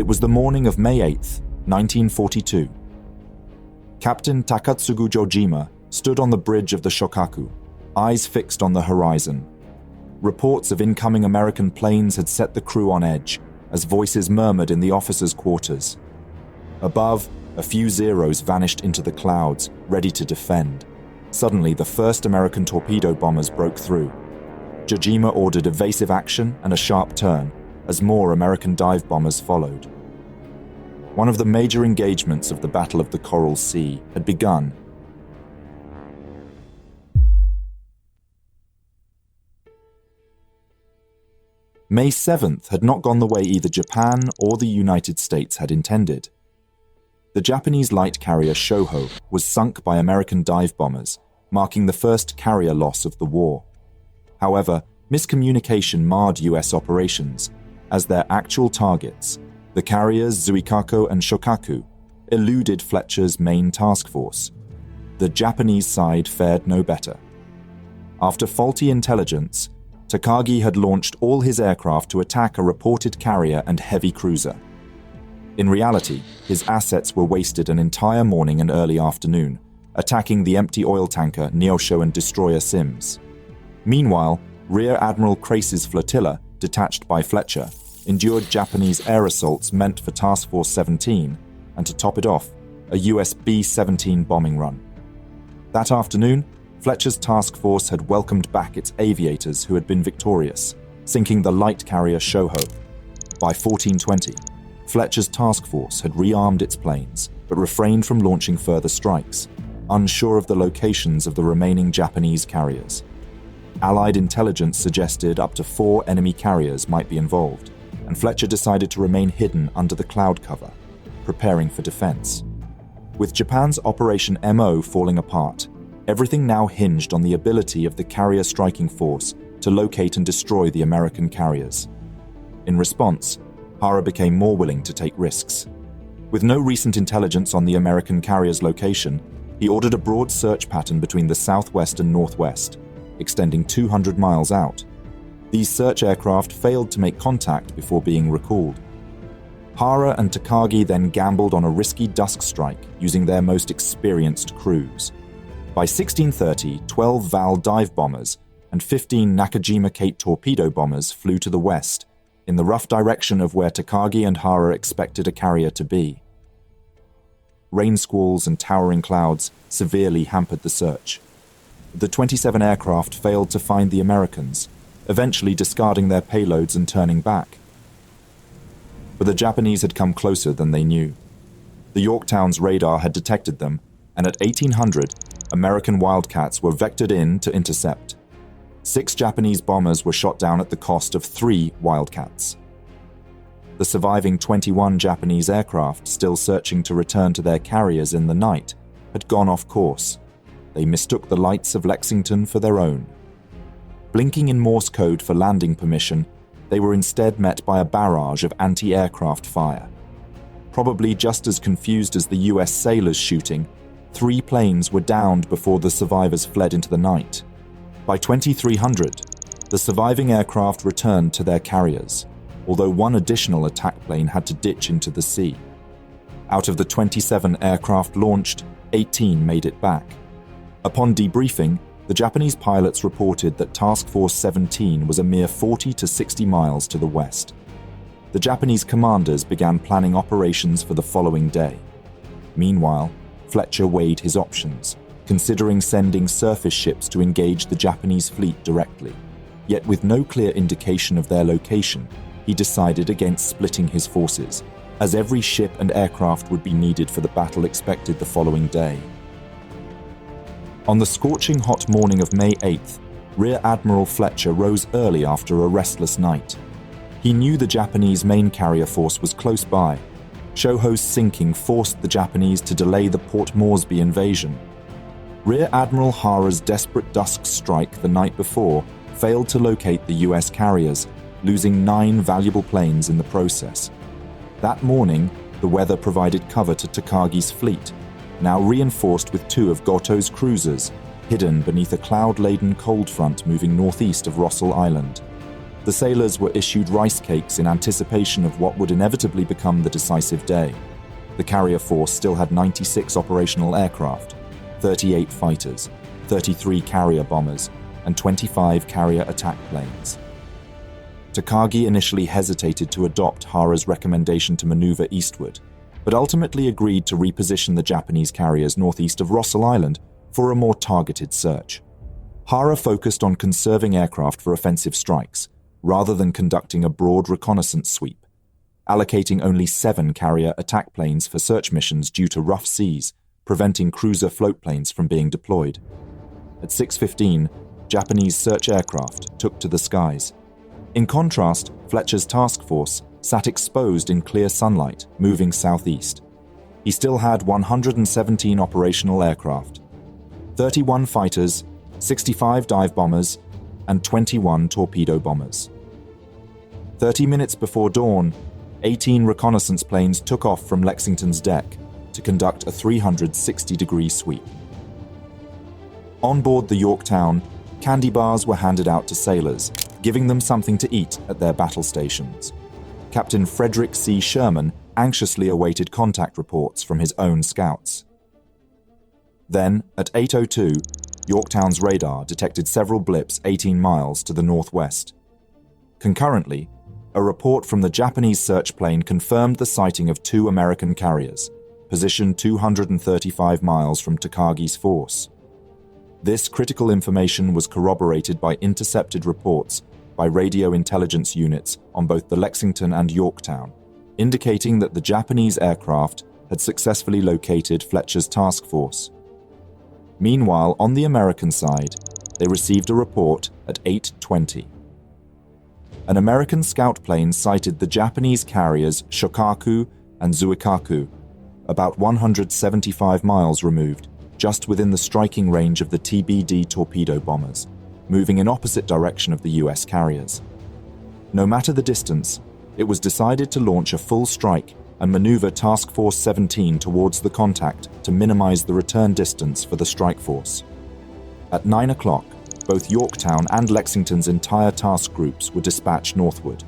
It was the morning of May 8, 1942. Captain Takatsugu Jojima stood on the bridge of the Shokaku, eyes fixed on the horizon. Reports of incoming American planes had set the crew on edge, as voices murmured in the officers' quarters. Above, a few Zeros vanished into the clouds, ready to defend. Suddenly, the first American torpedo bombers broke through. Jojima ordered evasive action and a sharp turn, as more American dive bombers followed. One of the major engagements of the Battle of the Coral Sea had begun. May 7th had not gone the way either Japan or the United States had intended. The Japanese light carrier Shōho was sunk by American dive bombers, marking the first carrier loss of the war. However, miscommunication marred US operations, as their actual targets, the carriers Zuikaku and Shokaku, eluded Fletcher's main task force. The Japanese side fared no better. After faulty intelligence, Takagi had launched all his aircraft to attack a reported carrier and heavy cruiser. In reality, his assets were wasted an entire morning and early afternoon, attacking the empty oil tanker Neosho and destroyer Sims. Meanwhile, Rear Admiral Crace's flotilla, detached by Fletcher, endured Japanese air assaults meant for Task Force 17, and to top it off, a US B-17 bombing run. That afternoon, Fletcher's task force had welcomed back its aviators who had been victorious, sinking the light carrier Shōho. By 1420, Fletcher's task force had rearmed its planes, but refrained from launching further strikes, unsure of the locations of the remaining Japanese carriers. Allied intelligence suggested up to 4 enemy carriers might be involved, and Fletcher decided to remain hidden under the cloud cover, preparing for defense. With Japan's Operation MO falling apart, everything now hinged on the ability of the carrier striking force to locate and destroy the American carriers. In response, Hara became more willing to take risks. With no recent intelligence on the American carrier's location, he ordered a broad search pattern between the southwest and northwest, extending 200 miles out. These search aircraft failed to make contact before being recalled. Hara and Takagi then gambled on a risky dusk strike using their most experienced crews. By 1630, 12 Val dive bombers and 15 Nakajima Kate torpedo bombers flew to the west, in the rough direction of where Takagi and Hara expected a carrier to be. Rain squalls and towering clouds severely hampered the search. The 27 aircraft failed to find the Americans, eventually discarding their payloads and turning back. But the Japanese had come closer than they knew. The Yorktown's radar had detected them, and at 1800, American Wildcats were vectored in to intercept. 6 Japanese bombers were shot down at the cost of 3 Wildcats. The surviving 21 Japanese aircraft, still searching to return to their carriers in the night, had gone off course. They mistook the lights of Lexington for their own. Blinking in Morse code for landing permission, they were instead met by a barrage of anti-aircraft fire. Probably just as confused as the US sailors shooting, 3 planes were downed before the survivors fled into the night. By 2300, the surviving aircraft returned to their carriers, although 1 additional attack plane had to ditch into the sea. Out of the 27 aircraft launched, 18 made it back. Upon debriefing, the Japanese pilots reported that Task Force 17 was a mere 40 to 60 miles to the west. The Japanese commanders began planning operations for the following day. Meanwhile, Fletcher weighed his options, considering sending surface ships to engage the Japanese fleet directly. Yet with no clear indication of their location, he decided against splitting his forces, as every ship and aircraft would be needed for the battle expected the following day. On the scorching hot morning of May 8th, Rear Admiral Fletcher rose early after a restless night. He knew the Japanese main carrier force was close by. Shōho's sinking forced the Japanese to delay the Port Moresby invasion. Rear Admiral Hara's desperate dusk strike the night before failed to locate the US carriers, losing 9 valuable planes in the process. That morning, the weather provided cover to Takagi's fleet, now reinforced with 2 of Goto's cruisers, hidden beneath a cloud-laden cold front moving northeast of Rossel Island. The sailors were issued rice cakes in anticipation of what would inevitably become the decisive day. The carrier force still had 96 operational aircraft, 38 fighters, 33 carrier bombers, and 25 carrier attack planes. Takagi initially hesitated to adopt Hara's recommendation to maneuver eastward, but ultimately agreed to reposition the Japanese carriers northeast of Rossel Island for a more targeted search. Hara focused on conserving aircraft for offensive strikes, rather than conducting a broad reconnaissance sweep, allocating only 7 carrier attack planes for search missions due to rough seas, preventing cruiser float planes from being deployed. At 6:15, Japanese search aircraft took to the skies. In contrast, Fletcher's task force sat exposed in clear sunlight, moving southeast. He still had 117 operational aircraft, 31 fighters, 65 dive bombers, and 21 torpedo bombers. 30 minutes before dawn, 18 reconnaissance planes took off from Lexington's deck to conduct a 360-degree sweep. On board the Yorktown, candy bars were handed out to sailors, giving them something to eat at their battle stations. Captain Frederick C. Sherman anxiously awaited contact reports from his own scouts. Then, at 8:02, Yorktown's radar detected several blips 18 miles to the northwest. Concurrently, a report from the Japanese search plane confirmed the sighting of 2 American carriers, positioned 235 miles from Takagi's force. This critical information was corroborated by intercepted reports by radio intelligence units on both the Lexington and Yorktown, indicating that the Japanese aircraft had successfully located Fletcher's task force. Meanwhile, on the American side, they received a report at 8:20. An American scout plane sighted the Japanese carriers Shokaku and Shokaku, about 175 miles removed, just within the striking range of the TBD torpedo bombers, moving in opposite direction of the US carriers. No matter the distance, it was decided to launch a full strike and maneuver Task Force 17 towards the contact to minimize the return distance for the strike force. At 9 o'clock, both Yorktown and Lexington's entire task groups were dispatched northward.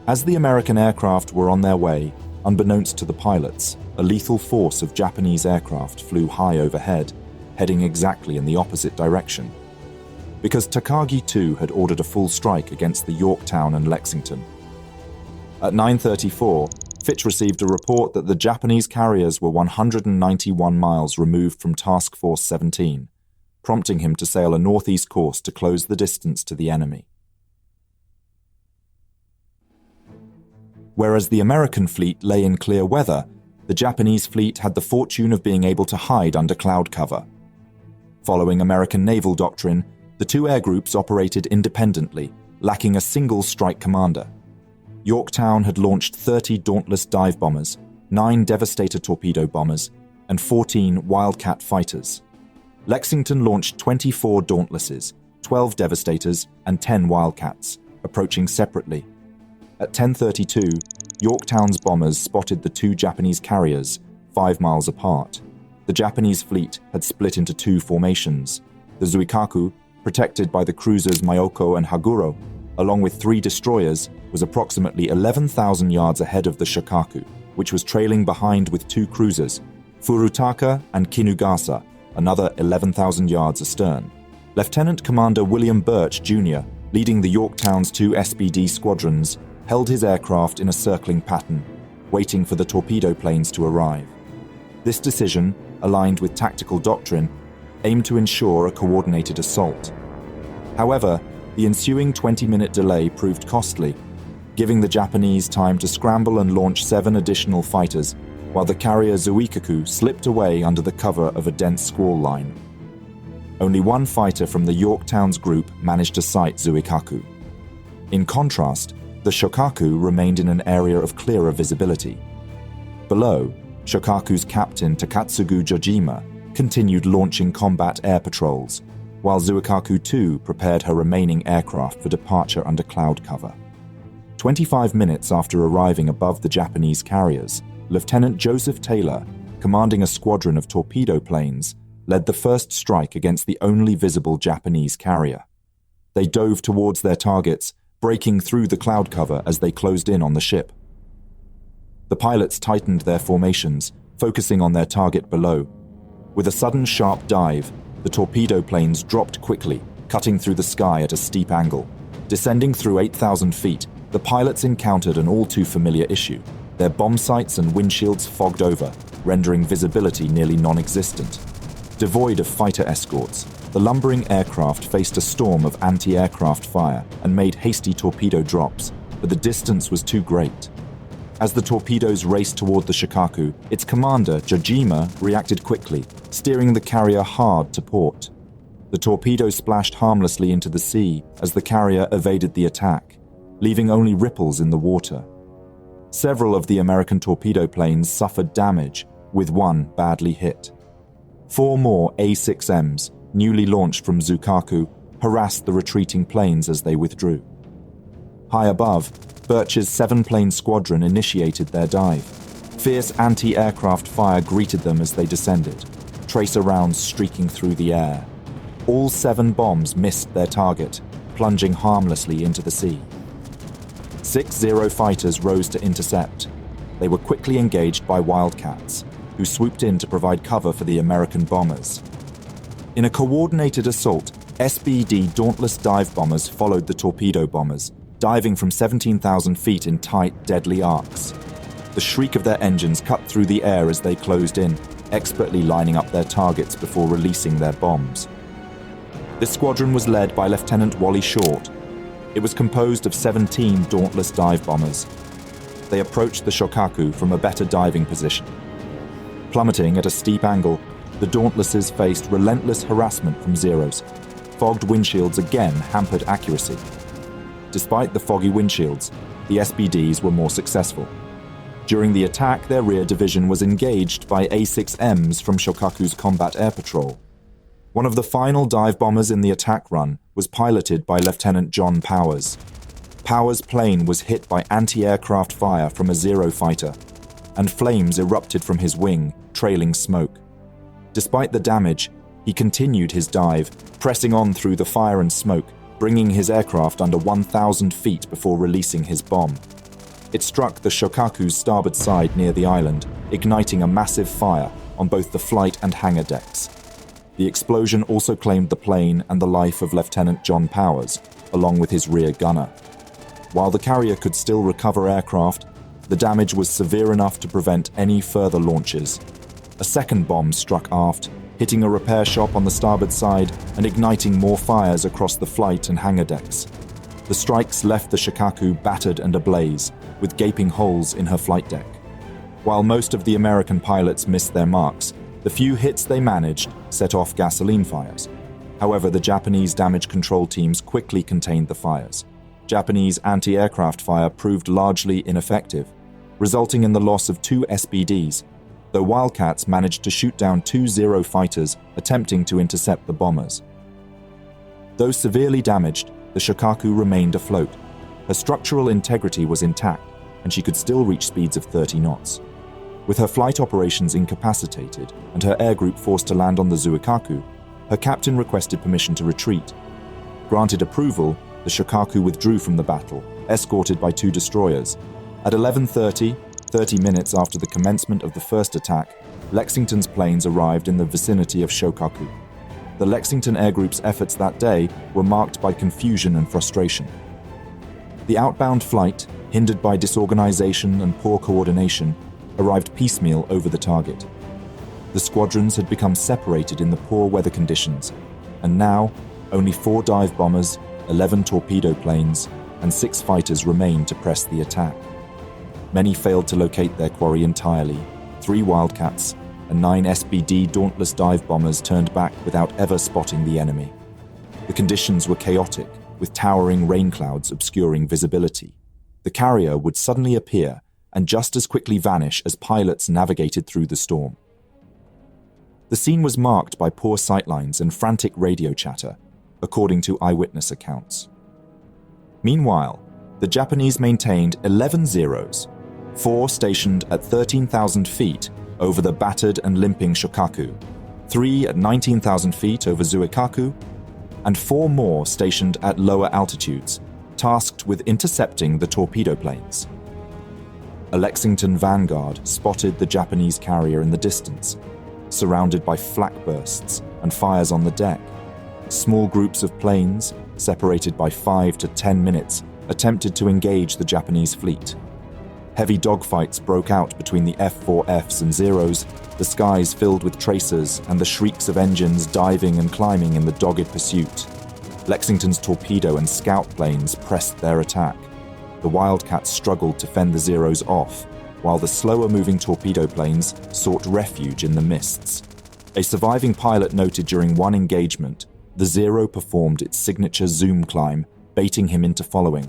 As the American aircraft were on their way, unbeknownst to the pilots, a lethal force of Japanese aircraft flew high overhead, heading exactly in the opposite direction. Because Takagi too had ordered a full strike against the Yorktown and Lexington. At 9:34, Fitch received a report that the Japanese carriers were 191 miles removed from Task Force 17, prompting him to sail a northeast course to close the distance to the enemy. Whereas the American fleet lay in clear weather, the Japanese fleet had the fortune of being able to hide under cloud cover. Following American naval doctrine, the 2 air groups operated independently, lacking a single strike commander. Yorktown had launched 30 Dauntless dive bombers, 9 Devastator torpedo bombers, and 14 Wildcat fighters. Lexington launched 24 Dauntlesses, 12 Devastators, and 10 Wildcats, approaching separately. At 10:32, Yorktown's bombers spotted the 2 Japanese carriers, 5 miles apart. The Japanese fleet had split into 2 formations. The Shokaku, protected by the cruisers Myoko and Haguro, along with 3 destroyers, was approximately 11,000 yards ahead of the Shokaku, which was trailing behind with 2 cruisers, Furutaka and Kinugasa, another 11,000 yards astern. Lieutenant Commander William Birch, Jr., leading the Yorktown's 2 SBD squadrons, held his aircraft in a circling pattern, waiting for the torpedo planes to arrive. This decision, aligned with tactical doctrine, aimed to ensure a coordinated assault. However, the ensuing 20-minute delay proved costly, giving the Japanese time to scramble and launch 7 additional fighters, while the carrier Shokaku slipped away under the cover of a dense squall line. Only 1 fighter from the Yorktown's group managed to sight Shokaku. In contrast, the Shokaku remained in an area of clearer visibility. Below, Shokaku's captain Takatsugu Jojima continued launching combat air patrols, while Shokaku too prepared her remaining aircraft for departure under cloud cover. 25 minutes after arriving above the Japanese carriers, Lieutenant Joseph Taylor, commanding a squadron of torpedo planes, led the first strike against the only visible Japanese carrier. They dove towards their targets, breaking through the cloud cover as they closed in on the ship. The pilots tightened their formations, focusing on their target below. With a sudden sharp dive, the torpedo planes dropped quickly, cutting through the sky at a steep angle. Descending through 8,000 feet, the pilots encountered an all-too-familiar issue. Their bomb sights and windshields fogged over, rendering visibility nearly non-existent. Devoid of fighter escorts, the lumbering aircraft faced a storm of anti-aircraft fire and made hasty torpedo drops, but the distance was too great. As the torpedoes raced toward the Shokaku, its commander, Jojima, reacted quickly, steering the carrier hard to port. The torpedo splashed harmlessly into the sea as the carrier evaded the attack, leaving only ripples in the water. Several of the American torpedo planes suffered damage, with one badly hit. 4 more A-6Ms, newly launched from Shokaku, harassed the retreating planes as they withdrew. High above, Birch's 7-plane squadron initiated their dive. Fierce anti-aircraft fire greeted them as they descended, tracer rounds streaking through the air. All 7 bombs missed their target, plunging harmlessly into the sea. 6 Zero fighters rose to intercept. They were quickly engaged by Wildcats, who swooped in to provide cover for the American bombers. In a coordinated assault, SBD Dauntless dive bombers followed the torpedo bombers, diving from 17,000 feet in tight, deadly arcs. The shriek of their engines cut through the air as they closed in, expertly lining up their targets before releasing their bombs. This squadron was led by Lieutenant Wally Short. It was composed of 17 Dauntless dive bombers. They approached the Shokaku from a better diving position. Plummeting at a steep angle, the Dauntlesses faced relentless harassment from Zeros. Fogged windshields again hampered accuracy. Despite the foggy windshields, the SBDs were more successful. During the attack, their rear division was engaged by A-6Ms from Shokaku's Combat Air Patrol. One of the final dive bombers in the attack run was piloted by Lieutenant John Powers. Powers' plane was hit by anti-aircraft fire from a Zero fighter, and flames erupted from his wing, trailing smoke. Despite the damage, he continued his dive, pressing on through the fire and smoke, bringing his aircraft under 1,000 feet before releasing his bomb. It struck the Shokaku's starboard side near the island, igniting a massive fire on both the flight and hangar decks. The explosion also claimed the plane and the life of Lieutenant John Powers, along with his rear gunner. While the carrier could still recover aircraft, the damage was severe enough to prevent any further launches. A second bomb struck aft, hitting a repair shop on the starboard side and igniting more fires across the flight and hangar decks. The strikes left the Shokaku battered and ablaze, with gaping holes in her flight deck. While most of the American pilots missed their marks, the few hits they managed set off gasoline fires. However, the Japanese damage control teams quickly contained the fires. Japanese anti-aircraft fire proved largely ineffective, resulting in the loss of 2 SBDs, though Wildcats managed to shoot down 2 Zero fighters attempting to intercept the bombers. Though severely damaged, the Shokaku remained afloat. Her structural integrity was intact, and she could still reach speeds of 30 knots. With her flight operations incapacitated and her air group forced to land on the Shokaku, her captain requested permission to retreat. Granted approval, the Shokaku withdrew from the battle, escorted by 2 destroyers. At 11:30, 30 minutes after the commencement of the first attack, Lexington's planes arrived in the vicinity of Shokaku. The Lexington Air Group's efforts that day were marked by confusion and frustration. The outbound flight, hindered by disorganization and poor coordination, arrived piecemeal over the target. The squadrons had become separated in the poor weather conditions, and now only 4 dive bombers, 11 torpedo planes, and 6 fighters remained to press the attack. Many failed to locate their quarry entirely. 3 Wildcats and 9 SBD Dauntless dive bombers turned back without ever spotting the enemy. The conditions were chaotic, with towering rain clouds obscuring visibility. The carrier would suddenly appear and just as quickly vanish as pilots navigated through the storm. The scene was marked by poor sightlines and frantic radio chatter, according to eyewitness accounts. Meanwhile, the Japanese maintained 11 Zeros, 4 stationed at 13,000 feet over the battered and limping Shokaku, 3 at 19,000 feet over Shokaku, and 4 more stationed at lower altitudes, tasked with intercepting the torpedo planes. A Lexington Vanguard spotted the Japanese carrier in the distance, surrounded by flak bursts and fires on the deck. Small groups of planes, separated by 5 to 10 minutes, attempted to engage the Japanese fleet. Heavy dogfights broke out between the F-4Fs and Zeros, the skies filled with tracers and the shrieks of engines diving and climbing in the dogged pursuit. Lexington's torpedo and scout planes pressed their attack. The Wildcats struggled to fend the Zeros off, while the slower-moving torpedo planes sought refuge in the mists. A surviving pilot noted during one engagement, the Zero performed its signature zoom climb, baiting him into following.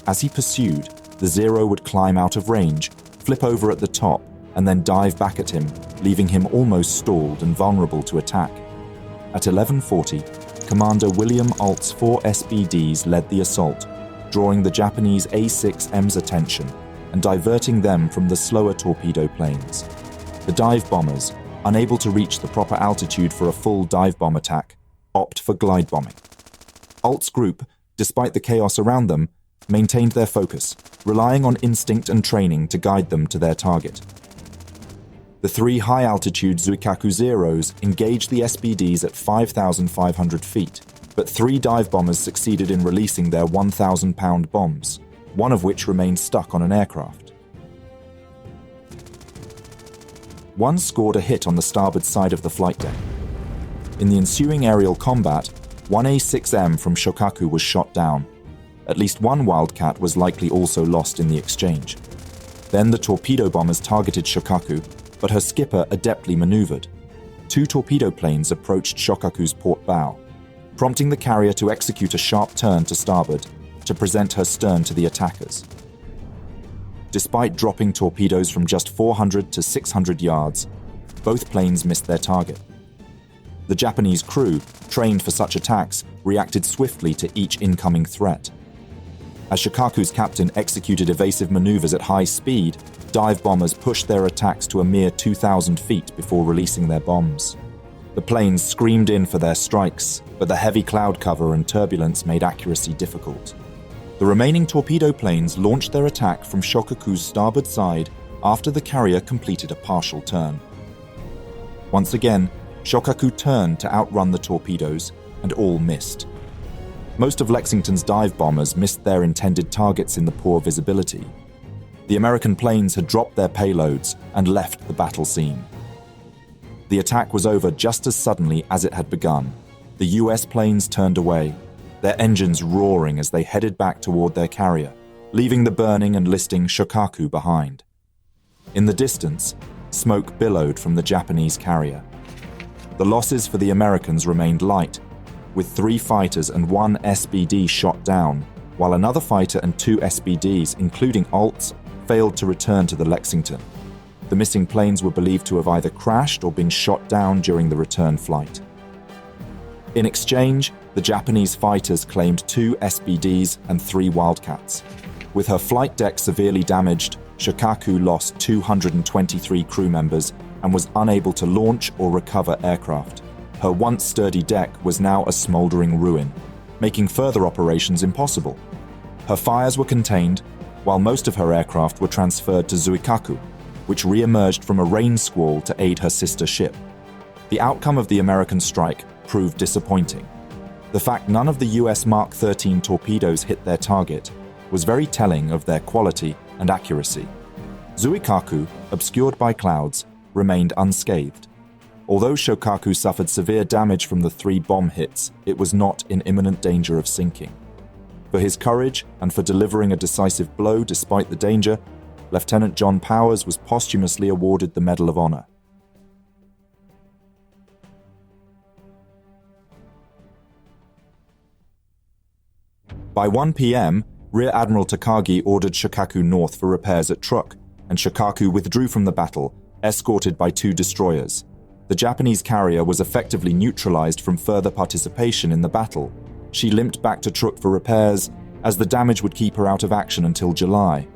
As he pursued, the Zero would climb out of range, flip over at the top, and then dive back at him, leaving him almost stalled and vulnerable to attack. At 11:40, Commander William Alt's 4 SBDs led the assault, drawing the Japanese A-6M's attention and diverting them from the slower torpedo planes. The dive bombers, unable to reach the proper altitude for a full dive bomb attack, opt for glide bombing. Alt's group, despite the chaos around them, maintained their focus, relying on instinct and training to guide them to their target. The 3 high-altitude Shokaku Zeros engaged the SBDs at 5,500 feet, but 3 dive bombers succeeded in releasing their 1,000-pound bombs, one of which remained stuck on an aircraft. One scored a hit on the starboard side of the flight deck. In the ensuing aerial combat, one A-6M from Shokaku was shot down. At least one Wildcat was likely also lost in the exchange. Then the torpedo bombers targeted Shokaku, but her skipper adeptly maneuvered. 2 torpedo planes approached Shokaku's port bow, prompting the carrier to execute a sharp turn to starboard to present her stern to the attackers. Despite dropping torpedoes from just 400 to 600 yards, both planes missed their target. The Japanese crew, trained for such attacks, reacted swiftly to each incoming threat. As Shokaku's captain executed evasive maneuvers at high speed, dive bombers pushed their attacks to a mere 2,000 feet before releasing their bombs. The planes screamed in for their strikes, but the heavy cloud cover and turbulence made accuracy difficult. The remaining torpedo planes launched their attack from Shokaku's starboard side after the carrier completed a partial turn. Once again, Shokaku turned to outrun the torpedoes, and all missed. Most of Lexington's dive bombers missed their intended targets in the poor visibility. The American planes had dropped their payloads and left the battle scene. The attack was over just as suddenly as it had begun. The US planes turned away, their engines roaring as they headed back toward their carrier, leaving the burning and listing Shokaku behind. In the distance, smoke billowed from the Japanese carrier. The losses for the Americans remained light, with 3 fighters and 1 SBD shot down, while another fighter and 2 SBDs, including Alt's, failed to return to the Lexington. The missing planes were believed to have either crashed or been shot down during the return flight. In exchange, the Japanese fighters claimed 2 SBDs and 3 Wildcats. With her flight deck severely damaged, Shokaku lost 223 crew members and was unable to launch or recover aircraft. Her once sturdy deck was now a smoldering ruin, making further operations impossible. Her fires were contained, while most of her aircraft were transferred to Shokaku, which re-emerged from a rain squall to aid her sister ship. The outcome of the American strike proved disappointing. The fact none of the US Mark 13 torpedoes hit their target was very telling of their quality and accuracy. Shokaku, obscured by clouds, remained unscathed. Although Shokaku suffered severe damage from the 3 bomb hits, it was not in imminent danger of sinking. For his courage and for delivering a decisive blow despite the danger, Lieutenant John Powers was posthumously awarded the Medal of Honor. By 1 p.m., Rear Admiral Takagi ordered Shokaku north for repairs at Truk, and Shokaku withdrew from the battle, escorted by 2 destroyers. The Japanese carrier was effectively neutralized from further participation in the battle. She limped back to Truk for repairs, as the damage would keep her out of action until July.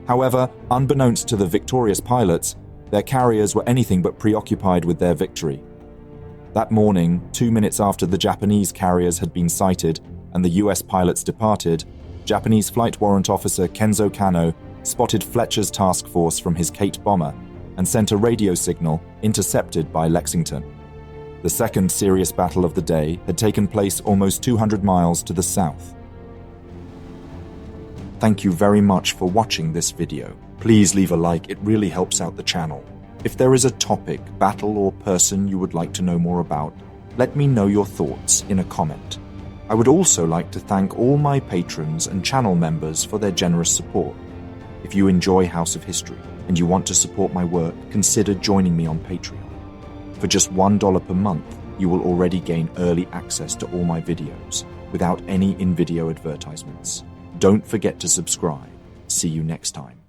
However, unbeknownst to the victorious pilots, their carriers were anything but preoccupied with their victory. That morning, 2 minutes after the Japanese carriers had been sighted and the US pilots departed, Japanese Flight Warrant Officer Kenzo Kano spotted Fletcher's task force from his Kate bomber and sent a radio signal intercepted by Lexington. The second serious battle of the day had taken place almost 200 miles to the south. Thank you very much for watching this video. Please leave a like, it really helps out the channel. If there is a topic, battle, or person you would like to know more about, let me know your thoughts in a comment. I would also like to thank all my patrons and channel members for their generous support. If you enjoy House of History and you want to support my work, consider joining me on Patreon. For just $1 per month, you will already gain early access to all my videos without any in-video advertisements. Don't forget to subscribe. See you next time.